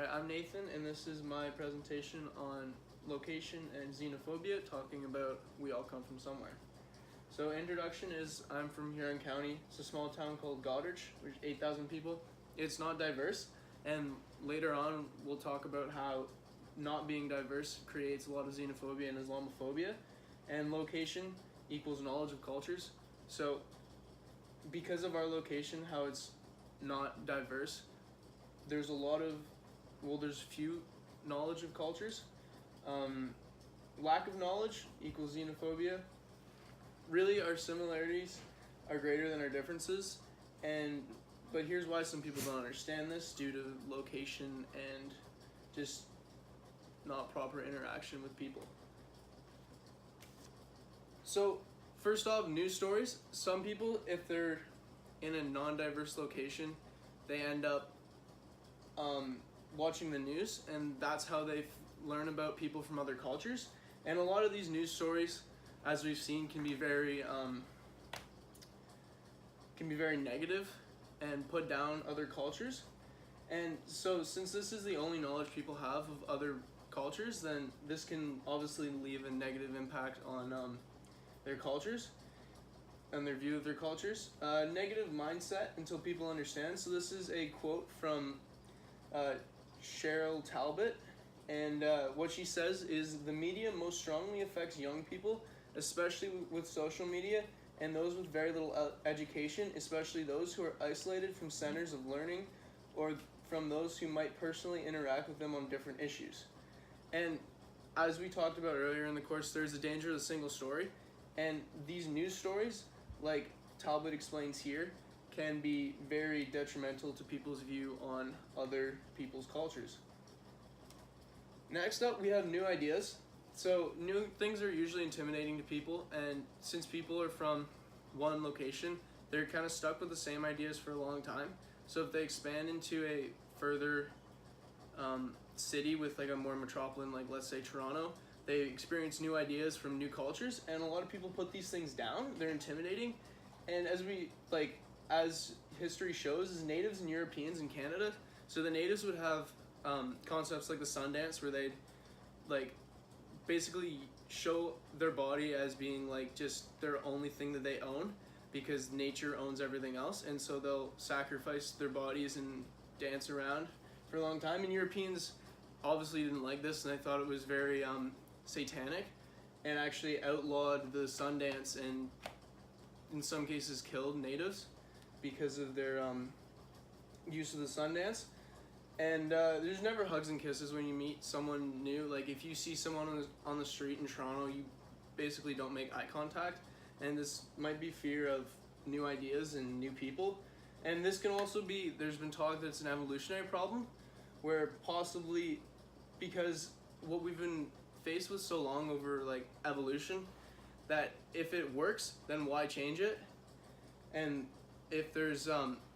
Alright, I'm Nathan, and this is my presentation on location and xenophobia, talking about we all come from somewhere. So introduction is, I'm from Huron County. It's a small town called Goderich, which is 8,000 people. It's not diverse, and later on we'll talk about how not being diverse creates a lot of xenophobia and Islamophobia, and location equals knowledge of cultures. So because of our location, how it's not diverse, there's few knowledge of cultures. Lack of knowledge equals xenophobia. Really, our similarities are greater than our differences, but here's why some people don't understand this due to location and just not proper interaction with people. So first off, news stories. Some people, if they're in a non-diverse location, they end up watching the news, and that's how they learn about people from other cultures. And a lot of these news stories, as we've seen, can be very negative and put down other cultures. And so since this is the only knowledge people have of other cultures, then this can obviously leave a negative impact on their cultures and their view of their cultures. Negative mindset until people understand. So this is a quote from Cheryl Talbot, and what she says is, the media most strongly affects young people, especially with social media, and those with very little education, especially those who are isolated from centers of learning or from those who might personally interact with them on different issues. And as we talked about earlier in the course, there's the danger of the single story, and these news stories, like Talbot explains here, can be very detrimental to people's view on other people's cultures. Next up, we have new ideas. So new things are usually intimidating to people, and since people are from one location, they're kind of stuck with the same ideas for a long time. So if they expand into a further city with like a more metropolitan, like let's say Toronto, they experience new ideas from new cultures, and a lot of people put these things down. They're intimidating, and as history shows, is natives and Europeans in Canada. So the natives would have concepts like the Sundance, where they'd like basically show their body as being like just their only thing that they own, because nature owns everything else, and so they'll sacrifice their bodies and dance around for a long time. And Europeans obviously didn't like this, and they thought it was very satanic, and actually outlawed the Sundance, and in some cases killed natives because of their use of the Sundance. And there's never hugs and kisses when you meet someone new. Like if you see someone on the street in Toronto, you basically don't make eye contact, and this might be fear of new ideas and new people. And this can also be, there's been talk that it's an evolutionary problem, where possibly because what we've been faced with so long over like evolution, that if it works, then why change it? And if there's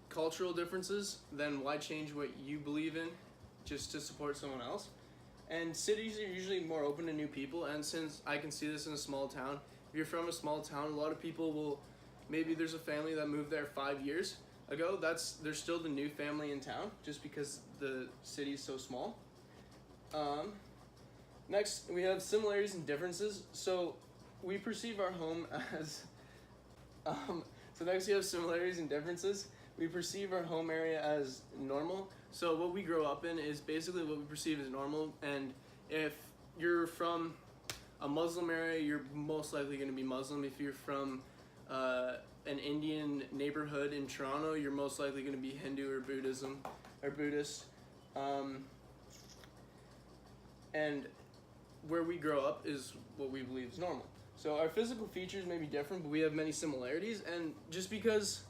cultural differences, then why change what you believe in just to support someone else? And cities are usually more open to new people, and since I can see this in a small town, if you're from a small town, a lot of people will, maybe there's a family that moved there 5 years ago, they're still the new family in town, just because the city is so small. Next, we have similarities and differences. So we perceive our home as, so next we have similarities and differences. We perceive our home area as normal. So what we grow up in is basically what we perceive as normal, and if you're from a Muslim area, you're most likely going to be Muslim. If you're from an Indian neighborhood in Toronto, you're most likely going to be Hindu or Buddhist. And where we grow up is what we believe is normal. So our physical features may be different, but we have many similarities, and just because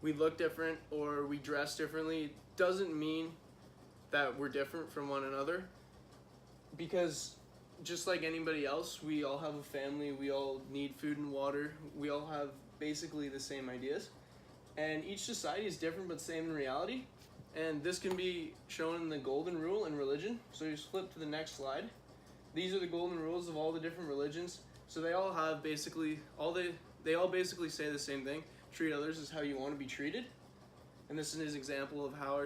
we look different or we dress differently doesn't mean that we're different from one another, because just like anybody else, we all have a family, we all need food and water, we all have basically the same ideas, and each society is different but same in reality. And this can be shown in the golden rule in religion. So you just flip to the next slide. These are the golden rules of all the different religions. So they all have basically, they all basically say the same thing: treat others as how you want to be treated. and this is an example of how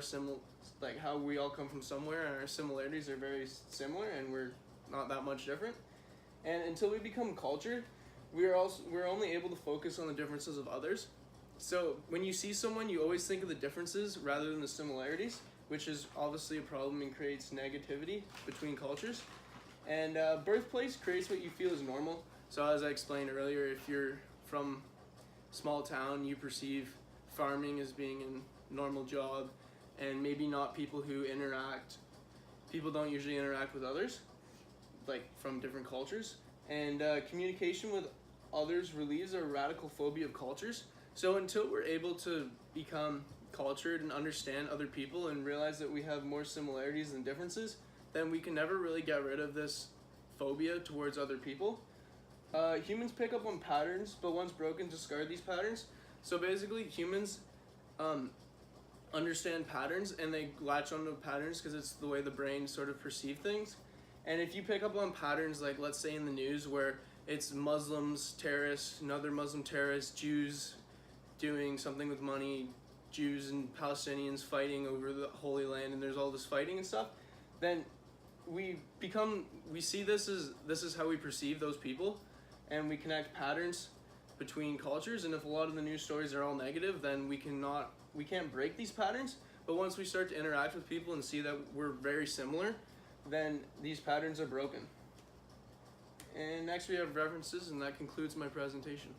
how we all come from somewhere, and our similarities are very similar, and we're not that much different. And until we become cultured, we're only able to focus on the differences of others. So when you see someone, you always think of the differences rather than the similarities, which is obviously a problem and creates negativity between cultures. And birthplace creates what you feel is normal. So as I explained earlier, if you're from small town, you perceive farming as being a normal job, and maybe not people who interact. People don't usually interact with others, like from different cultures. And communication with others relieves our radical phobia of cultures. So until we're able to become cultured and understand other people and realize that we have more similarities than differences, then we can never really get rid of this phobia towards other people. Humans pick up on patterns, but once broken, discard these patterns. So basically, humans understand patterns, and they latch onto patterns because it's the way the brain sort of perceives things. And if you pick up on patterns, like let's say in the news where it's Muslims, terrorists, another Muslim terrorist, Jews doing something with money, Jews and Palestinians fighting over the Holy Land, and there's all this fighting and stuff, then we see this is how we perceive those people, and we connect patterns between cultures. And if a lot of the news stories are all negative, then we can't break these patterns. But once we start to interact with people and see that we're very similar, then these patterns are broken. And next we have references, and that concludes my presentation.